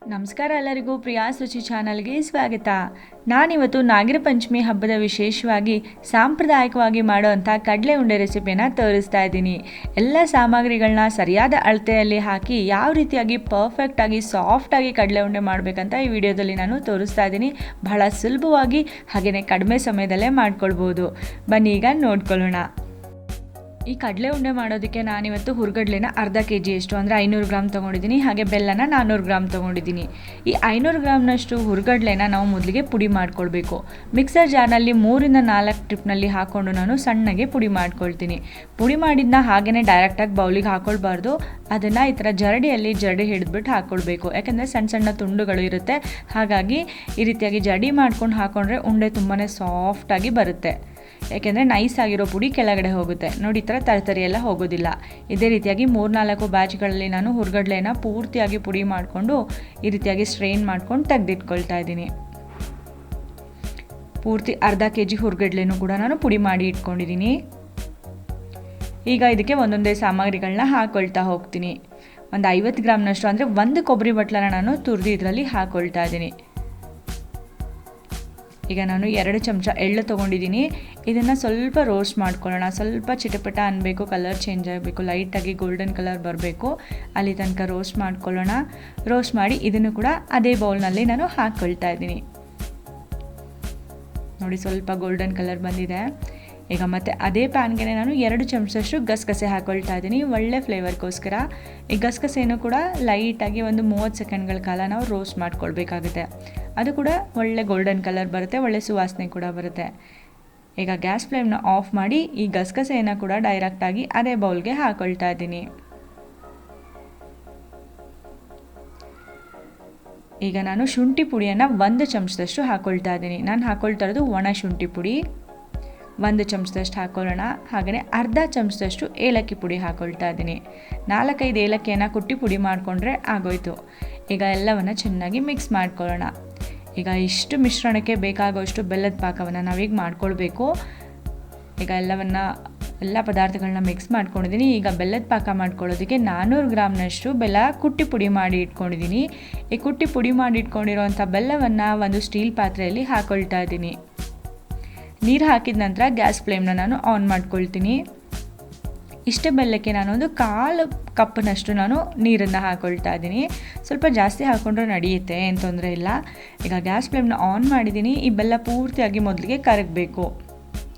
ನಮಸ್ಕಾರ ಎಲ್ಲರಿಗೂ ಪ್ರಿಯಾಸ್ ರುಚಿ ಚಾನಲ್ಗೆ ಸ್ವಾಗತ. ನಾನಿವತ್ತು ನಾಗರ ಪಂಚಮಿ ಹಬ್ಬದ ವಿಶೇಷವಾಗಿ ಸಾಂಪ್ರದಾಯಿಕವಾಗಿ ಮಾಡುವಂಥ ಕಡಲೆ ಉಂಡೆ ರೆಸಿಪಿನ ತೋರಿಸ್ತಾ ಇದ್ದೀನಿ. ಎಲ್ಲ ಸಾಮಗ್ರಿಗಳನ್ನ ಸರಿಯಾದ ಅಳತೆಯಲ್ಲಿ ಹಾಕಿ ಯಾವ ರೀತಿಯಾಗಿ ಪರ್ಫೆಕ್ಟಾಗಿ ಸಾಫ್ಟಾಗಿ ಕಡಲೆ ಉಂಡೆ ಮಾಡಬೇಕಂತ ಈ ವಿಡಿಯೋದಲ್ಲಿ ನಾನು ತೋರಿಸ್ತಾ ಇದ್ದೀನಿ. ಬಹಳ ಸುಲಭವಾಗಿ ಹಾಗೆಯೇ ಕಡಿಮೆ ಸಮಯದಲ್ಲೇ ಮಾಡ್ಕೊಳ್ಬೋದು. ಬನ್ನಿ ಈಗ ನೋಡ್ಕೊಳ್ಳೋಣ. ಈ ಕಡಲೆ ಉಂಡೆ ಮಾಡೋದಕ್ಕೆ ನಾನಿವತ್ತು ಹುರ್ಗಡ್ಲೆನ ಅರ್ಧ kg ಅಷ್ಟು ಅಂದರೆ 500 ಗ್ರಾಮ್ ತೊಗೊಂಡಿದ್ದೀನಿ. ಹಾಗೆ ಬೆಲ್ಲನ 400 ಗ್ರಾಮ್ ತೊಗೊಂಡಿದ್ದೀನಿ. ಈ 500 ಗ್ರಾಮ್ನಷ್ಟು ಹುರ್ಗಡ್ಲೆನ ನಾವು ಮೊದಲಿಗೆ ಪುಡಿ ಮಾಡ್ಕೊಳ್ಬೇಕು. ಮಿಕ್ಸರ್ ಜಾರ್ನಲ್ಲಿ 3 ರಿಂದ 4 ಟ್ರಿಪ್ನಲ್ಲಿ ಹಾಕ್ಕೊಂಡು ನಾನು ಸಣ್ಣಗೆ ಪುಡಿ ಮಾಡ್ಕೊಳ್ತೀನಿ. ಪುಡಿ ಮಾಡಿದ್ದನ್ನ ಹಾಗೆಯೇ ಡೈರೆಕ್ಟಾಗಿ ಬೌಲಿಗೆ ಹಾಕ್ಕೊಳ್ಬಾರ್ದು. ಅದನ್ನು ಈ ಥರ ಜರಡಿ ಹಿಡಿದ್ಬಿಟ್ಟು ಹಾಕ್ಕೊಳ್ಬೇಕು. ಯಾಕೆಂದರೆ ಸಣ್ಣ ಸಣ್ಣ ತುಂಡುಗಳು ಇರುತ್ತೆ. ಹಾಗಾಗಿ ಈ ರೀತಿಯಾಗಿ ಜಡಿ ಮಾಡ್ಕೊಂಡು ಹಾಕ್ಕೊಂಡ್ರೆ ಉಂಡೆ ತುಂಬಾ ಸಾಫ್ಟಾಗಿ ಬರುತ್ತೆ. ಯಾಕೆಂದರೆ ನೈಸ್ ಆಗಿರೋ ಪುಡಿ ಕೆಳಗಡೆ ಹೋಗುತ್ತೆ ನೋಡಿ. ಈ ಥರ ತರತರಿ ಎಲ್ಲ ಹೋಗೋದಿಲ್ಲ. ಇದೇ ರೀತಿಯಾಗಿ 3-4 ಬ್ಯಾಚ್ಗಳಲ್ಲಿ ನಾನು ಹುರ್ಗಡ್ಲೆನ ಪೂರ್ತಿಯಾಗಿ ಪುಡಿ ಮಾಡಿಕೊಂಡು ಈ ರೀತಿಯಾಗಿ ಸ್ಟ್ರೈನ್ ಮಾಡ್ಕೊಂಡು ತೆಗೆದಿಟ್ಕೊಳ್ತಾ ಇದ್ದೀನಿ. ಪೂರ್ತಿ ಅರ್ಧ kg ಹುರ್ಗಡ್ಲೆನೂ ಕೂಡ ನಾನು ಪುಡಿ ಮಾಡಿ ಇಟ್ಕೊಂಡಿದ್ದೀನಿ. ಈಗ ಇದಕ್ಕೆ ಒಂದೊಂದೇ ಸಾಮಗ್ರಿಗಳನ್ನ ಹಾಕ್ಕೊಳ್ತಾ ಹೋಗ್ತೀನಿ. ಒಂದು 50 ಗ್ರಾಮ್ನಷ್ಟು ಅಂದರೆ 1 ಕೊಬ್ಬರಿ ಬಟ್ಲನ ನಾನು ತುರಿದು ಇದರಲ್ಲಿ ಹಾಕ್ಕೊಳ್ತಾ ಇದ್ದೀನಿ. ಈಗ ನಾನು 2 ಚಮಚ ಎಳ್ಳು ತೊಗೊಂಡಿದ್ದೀನಿ. ಇದನ್ನು ಸ್ವಲ್ಪ ರೋಸ್ಟ್ ಮಾಡ್ಕೊಳ್ಳೋಣ. ಸ್ವಲ್ಪ ಚಿಟಪಟ ಅನ್ನಬೇಕು, ಕಲರ್ ಚೇಂಜ್ ಆಗಬೇಕು, ಲೈಟಾಗಿ ಗೋಲ್ಡನ್ ಕಲರ್ ಬರಬೇಕು, ಅಲ್ಲಿ ತನಕ ರೋಸ್ಟ್ ಮಾಡ್ಕೊಳ್ಳೋಣ. ರೋಸ್ಟ್ ಮಾಡಿ ಇದನ್ನು ಕೂಡ ಅದೇ ಬೌಲ್ನಲ್ಲಿ ನಾನು ಹಾಕ್ಕೊಳ್ತಾ ಇದ್ದೀನಿ. ನೋಡಿ ಸ್ವಲ್ಪ ಗೋಲ್ಡನ್ ಕಲರ್ ಬಂದಿದೆ. ಈಗ ಮತ್ತೆ ಅದೇ ಪ್ಯಾನ್ಗೆ ನಾನು 2 ಚಮಚದಷ್ಟು ಗಸಗಸೆ ಹಾಕ್ಕೊಳ್ತಾ ಇದ್ದೀನಿ, ಒಳ್ಳೆ ಫ್ಲೇವರ್ಗೋಸ್ಕರ. ಈ ಗಸಗಸೆನೂ ಕೂಡ ಲೈಟಾಗಿ ಒಂದು 30 ಸೆಕೆಂಡ್ಗಳ ಕಾಲ ನಾವು ರೋಸ್ಟ್ ಮಾಡ್ಕೊಳ್ಬೇಕಾಗುತ್ತೆ. ಅದು ಕೂಡ ಒಳ್ಳೆ ಗೋಲ್ಡನ್ ಕಲರ್ ಬರುತ್ತೆ, ಒಳ್ಳೆ ಸುವಾಸನೆ ಕೂಡ ಬರುತ್ತೆ. ಈಗ ಗ್ಯಾಸ್ ಫ್ಲೇಮ್ನ ಆಫ್ ಮಾಡಿ ಈ ಗಸಗಸೆಯನ್ನು ಕೂಡ ಡೈರೆಕ್ಟಾಗಿ ಅದೇ ಬೌಲ್ಗೆ ಹಾಕ್ಕೊಳ್ತಾ ಇದ್ದೀನಿ. ಈಗ ನಾನು ಶುಂಠಿ ಪುಡಿಯನ್ನು 1 ಚಮಚದಷ್ಟು ಹಾಕ್ಕೊಳ್ತಾ ಇದ್ದೀನಿ. ನಾನು ಹಾಕ್ಕೊಳ್ತಾ ಇರೋದು ಒಣ ಶುಂಠಿ ಪುಡಿ. 1 ಚಮಚದಷ್ಟು ಹಾಕ್ಕೊಳ್ಳೋಣ. ಹಾಗೆಯೇ ಅರ್ಧ ಚಮಚದಷ್ಟು ಏಲಕ್ಕಿ ಪುಡಿ ಹಾಕ್ಕೊಳ್ತಾ ಇದ್ದೀನಿ. 4-5 ಏಲಕ್ಕಿಯನ್ನು ಕುಟ್ಟಿ ಪುಡಿ ಮಾಡಿಕೊಂಡ್ರೆ ಆಗೋಯ್ತು. ಈಗ ಎಲ್ಲವನ್ನು ಚೆನ್ನಾಗಿ ಮಿಕ್ಸ್ ಮಾಡ್ಕೊಳ್ಳೋಣ. ಈಗ ಇಷ್ಟು ಮಿಶ್ರಣಕ್ಕೆ ಬೇಕಾಗುವಷ್ಟು ಬೆಲ್ಲದ ಪಾಕವನ್ನು ನಾವೀಗ ಮಾಡ್ಕೊಳ್ಬೇಕು. ಈಗ ಎಲ್ಲ ಪದಾರ್ಥಗಳನ್ನ ಮಿಕ್ಸ್ ಮಾಡ್ಕೊಂಡಿದ್ದೀನಿ. ಈಗ ಬೆಲ್ಲದ ಪಾಕ ಮಾಡ್ಕೊಳ್ಳೋದಕ್ಕೆ 400 ಗ್ರಾಮ್ನಷ್ಟು ಬೆಲ್ಲ ಕುಟ್ಟಿ ಪುಡಿ ಮಾಡಿ ಇಟ್ಕೊಂಡಿದ್ದೀನಿ. ಈ ಕುಟ್ಟಿ ಪುಡಿ ಮಾಡಿ ಇಟ್ಕೊಂಡಿರೋವಂಥ ಬೆಲ್ಲವನ್ನು ಒಂದು ಸ್ಟೀಲ್ ಪಾತ್ರೆಯಲ್ಲಿ ಹಾಕ್ಕೊಳ್ತಾ ಇದ್ದೀನಿ. ನೀರು ಹಾಕಿದ ನಂತರ ಗ್ಯಾಸ್ ಫ್ಲೇಮ್ನ ನಾನು ಆನ್ ಮಾಡ್ಕೊಳ್ತೀನಿ. ಇಷ್ಟೇ ಬೆಲ್ಲಕ್ಕೆ ನಾನೊಂದು 1/4 ಕಪ್ನಷ್ಟು ನಾನು ನೀರನ್ನು ಹಾಕ್ಕೊಳ್ತಾ ಇದ್ದೀನಿ. ಸ್ವಲ್ಪ ಜಾಸ್ತಿ ಹಾಕ್ಕೊಂಡ್ರೆ ನಡೆಯುತ್ತೆ, ಏನು ತೊಂದರೆ ಇಲ್ಲ. ಈಗ ಗ್ಯಾಸ್ ಫ್ಲೇಮ್ನ ಆನ್ ಮಾಡಿದ್ದೀನಿ. ಈ ಬೆಲ್ಲ ಪೂರ್ತಿಯಾಗಿ ಮೊದಲಿಗೆ ಕರಗಬೇಕು.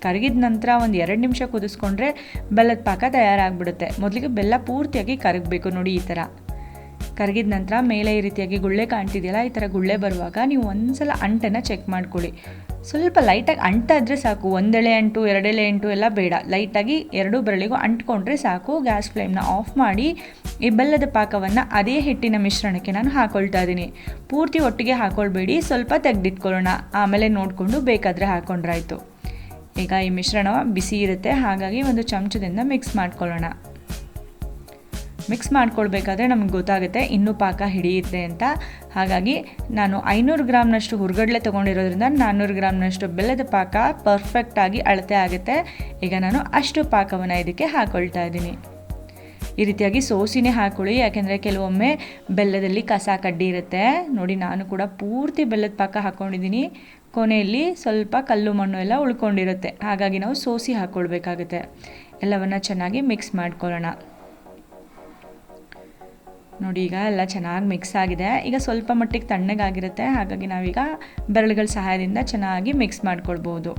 ಕರಗಿದ ನಂತರ ಒಂದು 2 ನಿಮಿಷ ಕುದಿಸ್ಕೊಂಡ್ರೆ ಬೆಲ್ಲದ ಪಾಕ ತಯಾರಾಗಿಬಿಡುತ್ತೆ. ಮೊದಲಿಗೆ ಬೆಲ್ಲ ಪೂರ್ತಿಯಾಗಿ ಕರಗಬೇಕು ನೋಡಿ. ಈ ಥರ ಕರಗಿದ ನಂತರ ಮೇಲೆ ಈ ರೀತಿಯಾಗಿ ಗುಳ್ಳೆ ಕಾಣ್ತಿದೆಯಲ್ಲ, ಈ ಥರ ಗುಳ್ಳೆ ಬರುವಾಗ ನೀವು ಒಂದ್ಸಲ ಅಂಟನ್ನು ಚೆಕ್ ಮಾಡ್ಕೊಳ್ಳಿ. ಸ್ವಲ್ಪ ಲೈಟಾಗಿ ಅಂಟಾದರೆ ಸಾಕು. 1 ಎಳೆ ಅಂಟು 2 ಎಳೆ ಅಂಟು ಎಲ್ಲ ಬೇಡ. ಲೈಟಾಗಿ 2 ಬೆರಳಿಗೂ ಅಂಟ್ಕೊಂಡ್ರೆ ಸಾಕು. ಗ್ಯಾಸ್ ಫ್ಲೇಮ್ನ ಆಫ್ ಮಾಡಿ ಈ ಬೆಲ್ಲದ ಪಾಕವನ್ನು ಅದೇ ಹಿಟ್ಟಿನ ಮಿಶ್ರಣಕ್ಕೆ ನಾನು ಹಾಕ್ಕೊಳ್ತಾ ಇದ್ದೀನಿ. ಪೂರ್ತಿ ಒಟ್ಟಿಗೆ ಹಾಕ್ಕೊಳ್ಬೇಡಿ, ಸ್ವಲ್ಪ ತೆಗೆದಿಟ್ಕೊಳ್ಳೋಣ, ಆಮೇಲೆ ನೋಡಿಕೊಂಡು ಬೇಕಾದರೆ ಹಾಕ್ಕೊಂಡ್ರಾಯ್ತು. ಈಗ ಈ ಮಿಶ್ರಣ ಬಿಸಿ ಇರುತ್ತೆ, ಹಾಗಾಗಿ ಒಂದು ಚಮಚದಿಂದ ಮಿಕ್ಸ್ ಮಾಡ್ಕೊಳ್ಳೋಣ. ಮಿಕ್ಸ್ ಮಾಡ್ಕೊಳ್ಬೇಕಾದ್ರೆ ನಮಗೆ ಗೊತ್ತಾಗುತ್ತೆ ಇನ್ನೂ ಪಾಕ ಹಿಡಿಯುತ್ತೆ ಅಂತ. ಹಾಗಾಗಿ ನಾನು 500 ಗ್ರಾಮ್ನಷ್ಟು ಹುರ್ಗಡ್ಲೆ ತೊಗೊಂಡಿರೋದ್ರಿಂದ 400 ಗ್ರಾಮ್ನಷ್ಟು ಬೆಲ್ಲದ ಪಾಕ ಪರ್ಫೆಕ್ಟಾಗಿ ಅಳತೆ ಆಗುತ್ತೆ. ಈಗ ನಾನು ಅಷ್ಟು ಪಾಕವನ್ನು ಇದಕ್ಕೆ ಹಾಕ್ಕೊಳ್ತಾ ಇದ್ದೀನಿ. ಈ ರೀತಿಯಾಗಿ ಸೋಸಿನೇ ಹಾಕ್ಕೊಳ್ಳಿ, ಯಾಕೆಂದರೆ ಕೆಲವೊಮ್ಮೆ ಬೆಲ್ಲದಲ್ಲಿ ಕಸ ಕಡ್ಡಿ ಇರುತ್ತೆ ನೋಡಿ. ನಾನು ಕೂಡ ಪೂರ್ತಿ ಬೆಲ್ಲದ ಪಾಕ ಹಾಕ್ಕೊಂಡಿದ್ದೀನಿ. ಕೊನೆಯಲ್ಲಿ ಸ್ವಲ್ಪ ಕಲ್ಲು ಮಣ್ಣು ಎಲ್ಲ ಉಳ್ಕೊಂಡಿರುತ್ತೆ, ಹಾಗಾಗಿ ನಾವು ಸೋಸಿ ಹಾಕ್ಕೊಳ್ಬೇಕಾಗುತ್ತೆ. ಎಲ್ಲವನ್ನು ಚೆನ್ನಾಗಿ ಮಿಕ್ಸ್ ಮಾಡ್ಕೊಳ್ಳೋಣ. ನೋಡಿ ಈಗ ಎಲ್ಲ ಚೆನ್ನಾಗಿ ಮಿಕ್ಸ್ ಆಗಿದೆ. ಈಗ ಸ್ವಲ್ಪ ಮಟ್ಟಿಗೆ ತಣ್ಣಗಾಗಿರುತ್ತೆ, ಹಾಗಾಗಿ ನಾವೀಗ ಬೆರಳುಗಳ ಸಹಾಯದಿಂದ ಚೆನ್ನಾಗಿ ಮಿಕ್ಸ್ ಮಾಡ್ಕೊಳ್ಬೋದು.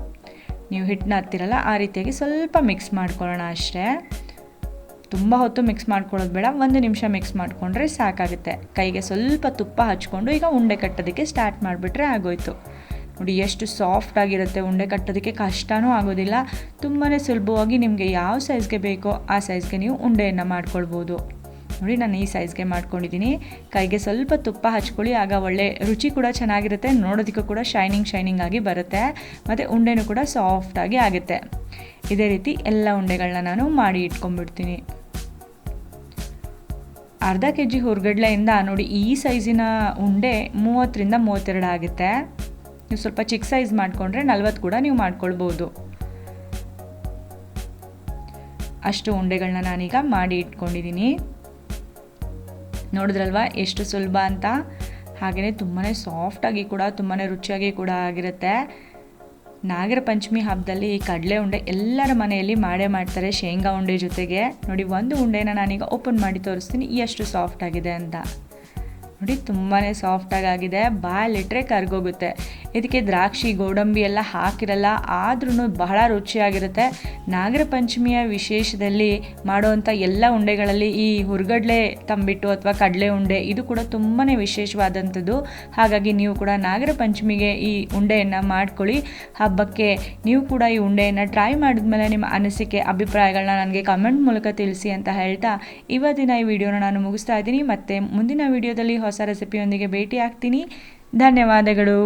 ನೀವು ಹಿಟ್ಟನ್ನ ಹತ್ತಿರಲ್ಲ ಆ ರೀತಿಯಾಗಿ ಸ್ವಲ್ಪ ಮಿಕ್ಸ್ ಮಾಡ್ಕೊಳ್ಳೋಣ ಅಷ್ಟೇ. ತುಂಬ ಹೊತ್ತು ಮಿಕ್ಸ್ ಮಾಡ್ಕೊಳ್ಳೋದು ಬೇಡ, 1 ನಿಮಿಷ ಮಿಕ್ಸ್ ಮಾಡಿಕೊಂಡ್ರೆ ಸಾಕಾಗುತ್ತೆ. ಕೈಗೆ ಸ್ವಲ್ಪ ತುಪ್ಪ ಹಚ್ಕೊಂಡು ಈಗ ಉಂಡೆ ಕಟ್ಟೋದಕ್ಕೆ ಸ್ಟಾರ್ಟ್ ಮಾಡಿಬಿಟ್ರೆ ಆಗೋಯ್ತು. ನೋಡಿ ಎಷ್ಟು ಸಾಫ್ಟಾಗಿರುತ್ತೆ. ಉಂಡೆ ಕಟ್ಟೋದಕ್ಕೆ ಕಷ್ಟವೂ ಆಗೋದಿಲ್ಲ. ತುಂಬಾ ಸುಲಭವಾಗಿ ನಿಮಗೆ ಯಾವ ಸೈಜ್ಗೆ ಬೇಕೋ ಆ ಸೈಜ್ಗೆ ನೀವು ಉಂಡೆಯನ್ನು ಮಾಡ್ಕೊಳ್ಬೋದು. ನೋಡಿ ನಾನು ಈ ಸೈಜ್ಗೆ ಮಾಡ್ಕೊಂಡಿದ್ದೀನಿ. ಕೈಗೆ ಸ್ವಲ್ಪ ತುಪ್ಪ ಹಚ್ಕೊಳ್ಳಿ, ಆಗ ಒಳ್ಳೆ ರುಚಿ ಕೂಡ ಚೆನ್ನಾಗಿರುತ್ತೆ, ನೋಡೋದಕ್ಕೂ ಕೂಡ ಶೈನಿಂಗ್ ಆಗಿ ಬರುತ್ತೆ, ಮತ್ತು ಉಂಡೆನೂ ಕೂಡ ಸಾಫ್ಟಾಗಿ ಆಗುತ್ತೆ. ಇದೇ ರೀತಿ ಎಲ್ಲ ಉಂಡೆಗಳನ್ನ ನಾನು ಮಾಡಿ ಇಟ್ಕೊಂಡ್ಬಿಡ್ತೀನಿ. ಅರ್ಧ kg ಹುರ್ಗಡ್ಲೆಯಿಂದ ನೋಡಿ ಈ ಸೈಜಿನ ಉಂಡೆ 30 ರಿಂದ 32 ಆಗುತ್ತೆ. ನೀವು ಸ್ವಲ್ಪ ಚಿಕ್ಕ ಸೈಜ್ ಮಾಡಿಕೊಂಡ್ರೆ 40 ಕೂಡ ನೀವು ಮಾಡ್ಕೊಳ್ಬೋದು. ಅಷ್ಟು ಉಂಡೆಗಳನ್ನ ನಾನೀಗ ಮಾಡಿ ಇಟ್ಕೊಂಡಿದ್ದೀನಿ. ನೋಡಿದ್ರಲ್ವ ಎಷ್ಟು ಸುಲಭ ಅಂತ. ಹಾಗೆಯೇ ತುಂಬಾ ಸಾಫ್ಟಾಗಿ ಕೂಡ ತುಂಬಾ ರುಚಿಯಾಗಿ ಕೂಡ ಆಗಿರುತ್ತೆ. ನಾಗರ ಪಂಚಮಿ ಹಬ್ಬದಲ್ಲಿ ಈ ಕಡಲೆ ಉಂಡೆ ಎಲ್ಲರ ಮನೆಯಲ್ಲಿ ಮಾಡೇ ಮಾಡ್ತಾರೆ ಶೇಂಗಾ ಉಂಡೆ ಜೊತೆಗೆ. ನೋಡಿ, ಒಂದು ಉಂಡೆನ ನಾನೀಗ ಓಪನ್ ಮಾಡಿ ತೋರಿಸ್ತೀನಿ ಎಷ್ಟು ಸಾಫ್ಟ್ ಆಗಿದೆ ಅಂತ. ನೋಡಿ, ತುಂಬಾ ಸಾಫ್ಟಾಗಿ ಆಗಿದೆ, ಬಾಯಲ್ಲಿಟ್ಟರೆ ಕರ್ಗೋಗುತ್ತೆ. ಇದಕ್ಕೆ ದ್ರಾಕ್ಷಿ ಗೋಡಂಬಿ ಎಲ್ಲ ಹಾಕಿರಲ್ಲ, ಆದ್ರೂ ಬಹಳ ರುಚಿಯಾಗಿರುತ್ತೆ. ನಾಗರ ಪಂಚಮಿಯ ವಿಶೇಷದಲ್ಲಿ ಮಾಡುವಂಥ ಎಲ್ಲ ಉಂಡೆಗಳಲ್ಲಿ ಈ ಹುರ್ಗಡ್ಲೆ ತಂಬಿಟ್ಟು ಅಥವಾ ಕಡಲೆ ಉಂಡೆ ಇದು ಕೂಡ ತುಂಬಾ ವಿಶೇಷವಾದಂಥದ್ದು. ಹಾಗಾಗಿ ನೀವು ಕೂಡ ನಾಗರ ಪಂಚಮಿಗೆ ಈ ಉಂಡೆಯನ್ನು ಮಾಡ್ಕೊಳ್ಳಿ. ಹಬ್ಬಕ್ಕೆ ನೀವು ಕೂಡ ಈ ಉಂಡೆಯನ್ನು ಟ್ರೈ ಮಾಡಿದ್ಮೇಲೆ ನಿಮ್ಮ ಅನಿಸಿಕೆ ಅಭಿಪ್ರಾಯಗಳನ್ನ ನನಗೆ ಕಮೆಂಟ್ ಮೂಲಕ ತಿಳಿಸಿ ಅಂತ ಹೇಳ್ತಾ ಇವತ್ತಿನ ಈ ವಿಡಿಯೋನ ನಾನು ಮುಗಿಸ್ತಾ ಇದ್ದೀನಿ. ಮತ್ತು ಮುಂದಿನ ವಿಡಿಯೋದಲ್ಲಿ ಹೊಸ ರೆಸಿಪಿಯೊಂದಿಗೆ ಭೇಟಿ ಆಗ್ತೀನಿ. ಧನ್ಯವಾದಗಳು.